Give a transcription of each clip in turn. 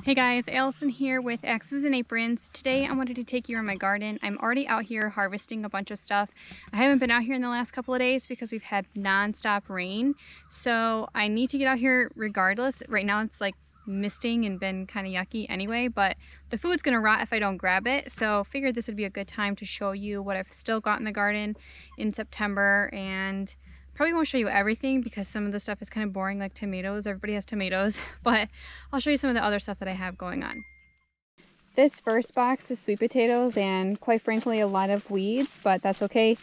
Hey guys, Allison here with Axes and Aprons. Today I wanted to take you around my garden. I'm already out here harvesting a bunch of stuff. I haven't been out here in the last couple of days because we've had non-stop rain. So I need to get out here regardless. Right now it's like misting and been kind of yucky anyway, but the food's gonna rot if I don't grab it. So figured this would be a good time to show you what I've still got in the garden in September, and probably won't show you everything because some of the stuff is kind of boring, like tomatoes. Everybody has tomatoes, but I'll show you some of the other stuff that I have going on. This first box is sweet potatoes and quite frankly a lot of weeds, but that's okay.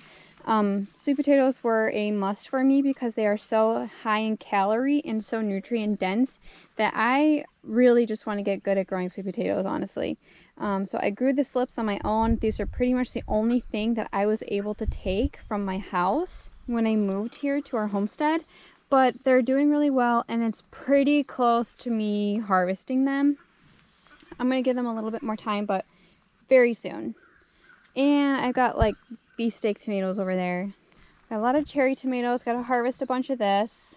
Sweet potatoes were a must for me because they are so high in calorie and so nutrient dense that I really just want to get good at growing sweet potatoes, honestly. So I grew the slips on my own. These are pretty much the only thing that I was able to take from my house when I moved here to our homestead, but they're doing really well and it's pretty close to me harvesting them. I'm gonna give them a little bit more time, but very soon. And I've got like beefsteak tomatoes over there. Got a lot of cherry tomatoes. Got to harvest a bunch of this.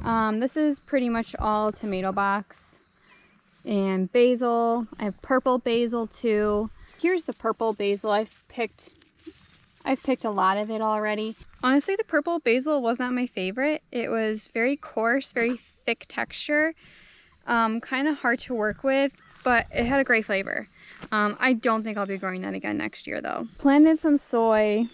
This is pretty much all tomato box. And basil. I have purple basil too. Here's the purple basil. I've picked a lot of it already. Honestly, the purple basil was not my favorite. It was very coarse, very thick texture, kind of hard to work with, but it had a great flavor. I don't think I'll be growing that again next year though. Planted some soy.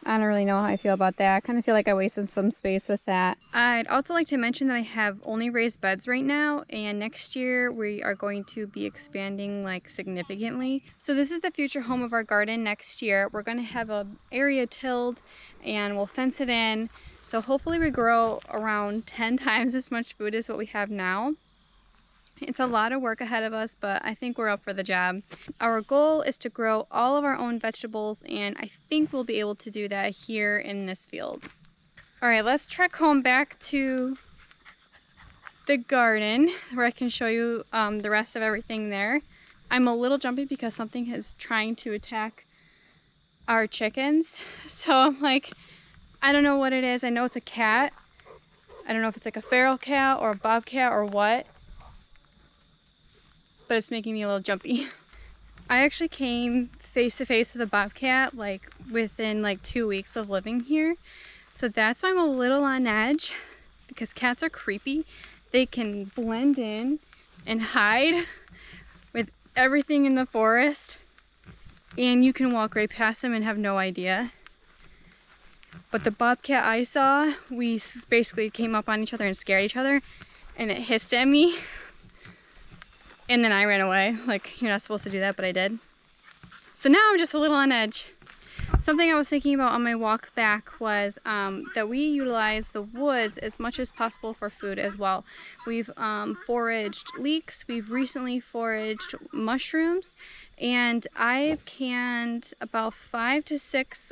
I don't really know how I feel about that. I kind of feel like I wasted some space with that. I'd also like to mention that I have only raised beds right now, and next year we are going to be expanding like significantly. So this is the future home of our garden next year. We're going to have an area tilled and we'll fence it in. So hopefully we grow around 10 times as much food as what we have now. It's a lot of work ahead of us, but I think we're up for the job. Our goal is to grow all of our own vegetables, and I think we'll be able to do that here in this field. All right, let's trek home back to the garden where I can show you the rest of everything there. I'm a little jumpy because something is trying to attack our chickens. So I'm like, I don't know what it is. I know it's a cat. I don't know if it's like a feral cat or a bobcat or what, but it's making me a little jumpy. I actually came face to face with a bobcat like within like 2 weeks of living here. So that's why I'm a little on edge, because cats are creepy. They can blend in and hide with everything in the forest, and you can walk right past them and have no idea. But the bobcat I saw, we basically came up on each other and scared each other, and it hissed at me. And then I ran away. Like, you're not supposed to do that, but I did. So now I'm just a little on edge. Something I was thinking about on my walk back was that we utilize the woods as much as possible for food as well. We've foraged leeks. We've recently foraged mushrooms. And I've canned about 5 to 6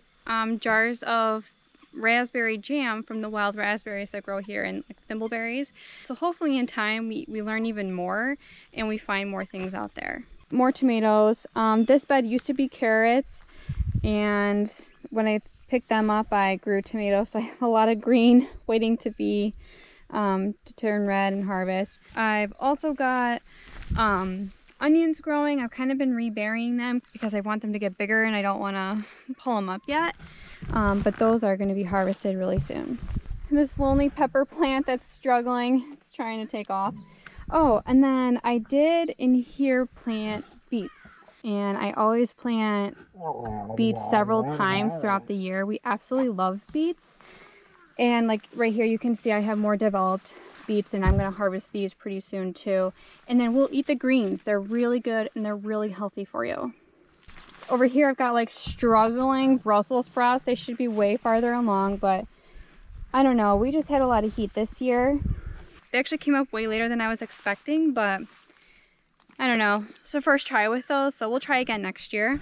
jars of raspberry jam from the wild raspberries that grow here, and like thimbleberries. So hopefully in time we learn even more and we find more things out there. More tomatoes. This bed used to be carrots, and when I picked them up I grew tomatoes. So I have a lot of green waiting to be to turn red and harvest. I've also got onions growing. I've kind of been reburying them because I want them to get bigger and I don't want to pull them up yet. But those are going to be harvested really soon. This lonely pepper plant that's struggling, it's trying to take off. Oh, and then I did in here plant beets, and I always plant beets several times throughout the year. We absolutely love beets, and like right here you can see I have more developed beets, and I'm going to harvest these pretty soon too. And then we'll eat the greens. They're really good and they're really healthy for you. Over here I've got like struggling Brussels sprouts. They should be way farther along, but I don't know. We just had a lot of heat this year. They actually came up way later than I was expecting, but I don't know. It's the first try with those, so we'll try again next year.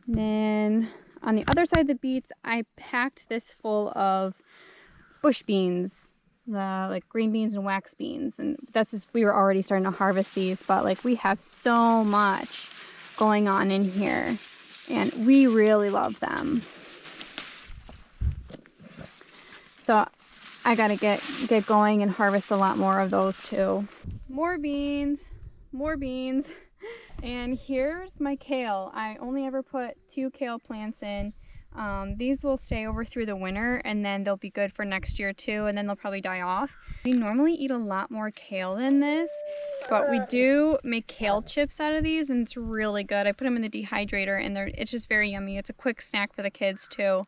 And then on the other side of the beets, I packed this full of bush beans, like green beans and wax beans. And that's just, we were already starting to harvest these, but like we have so much going on in here and we really love them. So I gotta get going and harvest a lot more of those too. More beans, more beans. And here's my kale. I only ever put 2 kale plants in. These will stay over through the winter and then they'll be good for next year too, and then they'll probably die off. We normally eat a lot more kale than this, but we do make kale chips out of these and it's really good. I put them in the dehydrator and it's just very yummy. It's a quick snack for the kids too,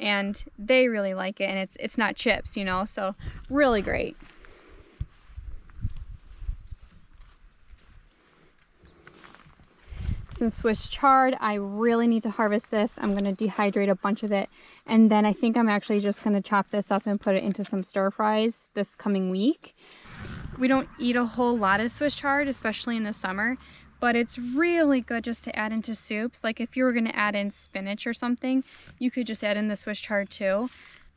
and they really like it, and it's not chips, you know, so really great. Some Swiss chard. I really need to harvest this. I'm going to dehydrate a bunch of it, and then I think I'm actually just going to chop this up and put it into some stir fries this coming week. We don't eat a whole lot of Swiss chard, especially in the summer, but it's really good just to add into soups. Like if you were going to add in spinach or something, you could just add in the Swiss chard too.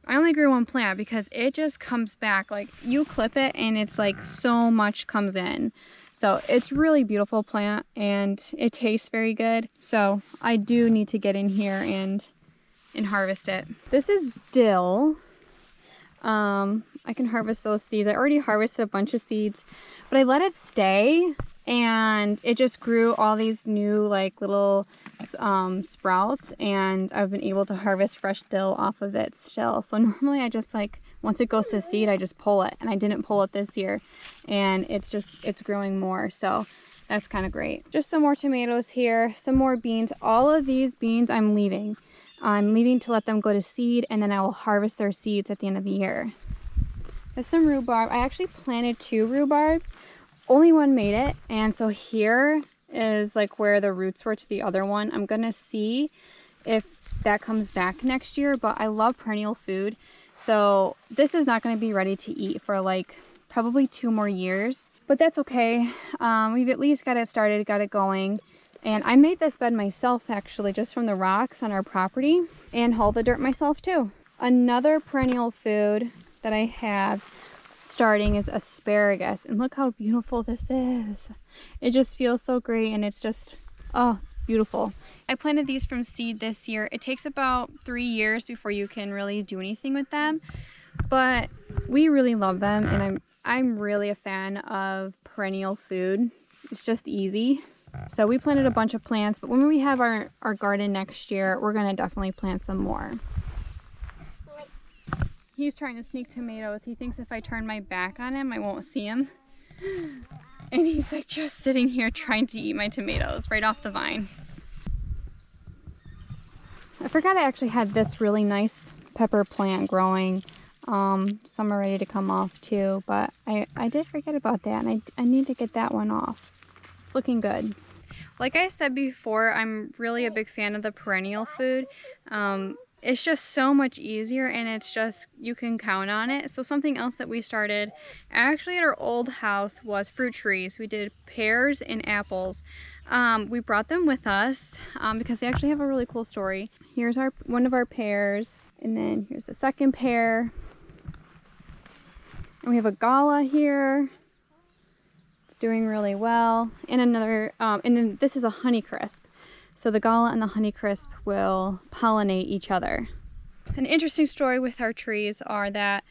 I only grew 1 plant because it just comes back. Like you clip it and it's like so much comes in. So it's really beautiful plant and it tastes very good. So I do need to get in here and harvest it. This is dill. I can harvest those seeds. I already harvested a bunch of seeds, but I let it stay and it just grew all these new like little sprouts, and I've been able to harvest fresh dill off of it still. So normally I just like, once it goes to seed, I just pull it, and I didn't pull it this year, and it's growing more, so that's kind of great. Just some more tomatoes here, some more beans. All of these beans I'm leaving to let them go to seed, and then I will harvest their seeds at the end of the year. There's some rhubarb. I actually planted 2 rhubarbs, only one made it, and so here is like where the roots were to the other one. I'm gonna see if that comes back next year, but I love perennial food. So this is not going to be ready to eat for like probably 2 more years, but that's okay. We've at least got it started, got it going. And I made this bed myself actually, just from the rocks on our property, and hauled the dirt myself too. Another perennial food that I have starting is asparagus, and look how beautiful this is. It just feels so great, and it's just, oh, it's beautiful. I planted these from seed this year. It takes about 3 years before you can really do anything with them, but we really love them, and I'm really a fan of perennial food. It's just easy. So we planted a bunch of plants, but when we have our garden next year, we're gonna definitely plant some more. He's trying to sneak tomatoes. He thinks if I turn my back on him, I won't see him. And he's like just sitting here trying to eat my tomatoes right off the vine. I forgot I actually had this really nice pepper plant growing. Some are ready to come off too, but I did forget about that, and I need to get that one off. It's looking good. Like I said before, I'm really a big fan of the perennial food. It's just so much easier, and it's just, you can count on it. So something else that we started actually at our old house was fruit trees. We did pears and apples. We brought them with us because they actually have a really cool story. Here's one of our pears, and then here's the second pear. And we have a gala here. It's doing really well. And another, and then this is a honeycrisp. So the gala and the honeycrisp will pollinate each other. An interesting story with our trees are that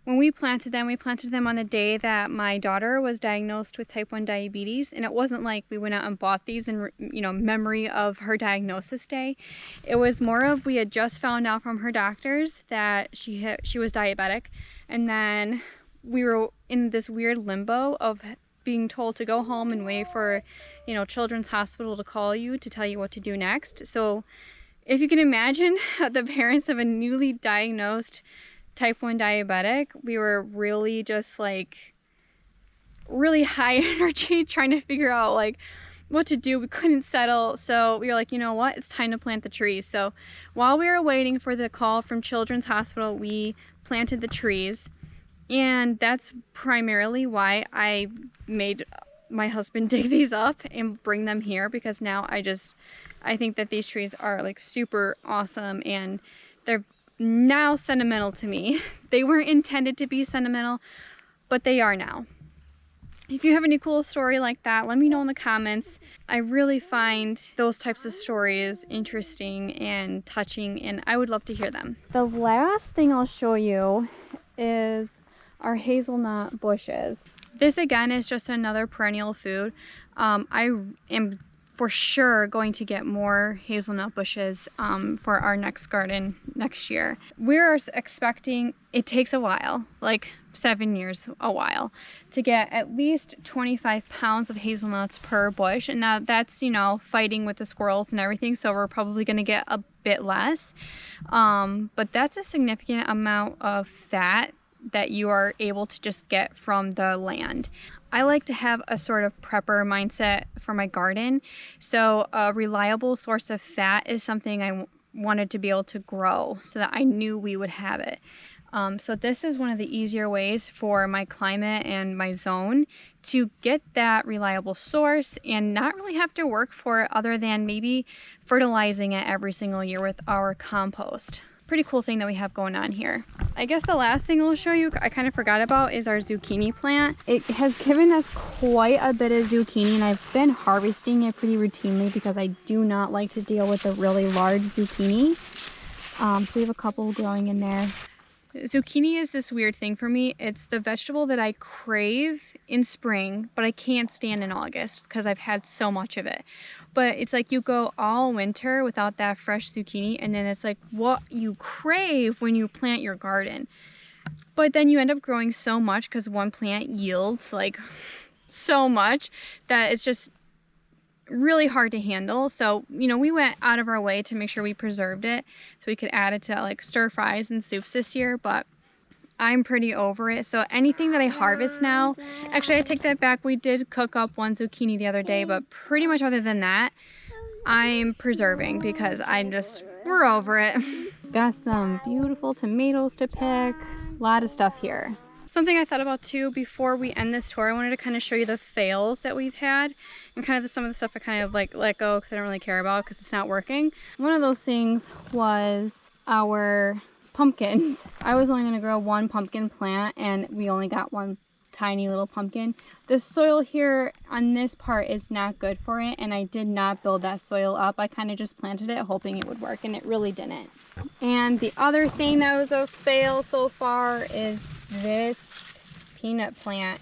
when we planted them on the day that my daughter was diagnosed with type 1 diabetes, and it wasn't like we went out and bought these in, you know, memory of her diagnosis day. It was more of, we had just found out from her doctors that she was diabetic, and then we were in this weird limbo of being told to go home and wait for, you know, Children's Hospital to call you to tell you what to do next. So if you can imagine the parents of a newly diagnosed type 1 diabetic, we were really just like really high energy trying to figure out like what to do. We couldn't settle, so we were like, you know what, it's time to plant the trees. So while we were waiting for the call from Children's Hospital, we planted the trees, and that's primarily why I made my husband dig these up and bring them here, because now I think that these trees are like super awesome, and they're now sentimental to me. They weren't intended to be sentimental, but they are now. If you have any cool story like that, let me know in the comments. I really find those types of stories interesting and touching, and I would love to hear them. The last thing I'll show you is our hazelnut bushes. This again is just another perennial food. I am for sure going to get more hazelnut bushes for our next garden next year. We're expecting, it takes a while, like 7 years, a while, to get at least 25 pounds of hazelnuts per bush. And now that's, you know, fighting with the squirrels and everything, so we're probably gonna get a bit less. But that's a significant amount of fat that you are able to just get from the land. I like to have a sort of prepper mindset for my garden. So a reliable source of fat is something I wanted to be able to grow so that I knew we would have it. So this is one of the easier ways for my climate and my zone to get that reliable source and not really have to work for it other than maybe fertilizing it every single year with our compost. Pretty cool thing that we have going on here. I guess the last thing I'll show you, I kind of forgot about, is our zucchini plant. It has given us quite a bit of zucchini, and I've been harvesting it pretty routinely because I do not like to deal with a really large zucchini. So we have a couple growing in there. Zucchini is this weird thing for me. It's the vegetable that I crave in spring, but I can't stand in August because I've had so much of it. But it's like you go all winter without that fresh zucchini, and then it's like what you crave when you plant your garden. But then you end up growing so much because one plant yields like so much that it's just really hard to handle. So, you know, we went out of our way to make sure we preserved it so we could add it to like stir fries and soups this year, but I'm pretty over it. So anything that I harvest now, actually I take that back, we did cook up one zucchini the other day, but pretty much other than that, I'm preserving because we're over it. Got some beautiful tomatoes to pick, a lot of stuff here. Something I thought about too before we end this tour, I wanted to kind of show you the fails that we've had and kind of some of the stuff I kind of like let go because I don't really care about because it's not working. One of those things was our pumpkins. I was only going to grow one pumpkin plant and we only got one tiny little pumpkin. The soil here on this part is not good for it, and I did not build that soil up. I kind of just planted it hoping it would work, and it really didn't. And the other thing that was a fail so far is this peanut plant.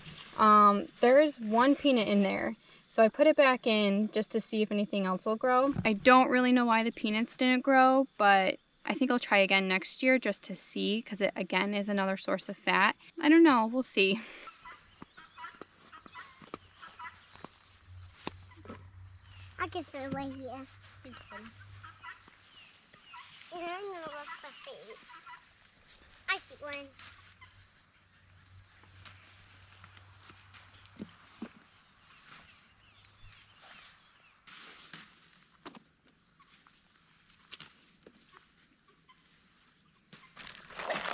There's one peanut in there, so I put it back in just to see if anything else will grow. I don't really know why the peanuts didn't grow, but I think I'll try again next year just to see, because it again is another source of fat. I don't know, we'll see. I guess they're right here. And I'm gonna look for things. I see one.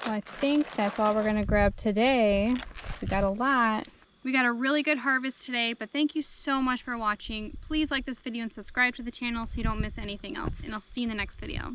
So I think that's all we're gonna grab today. We got a lot. We got a really good harvest today, but thank you so much for watching. Please like this video and subscribe to the channel so you don't miss anything else, and I'll see you in the next video.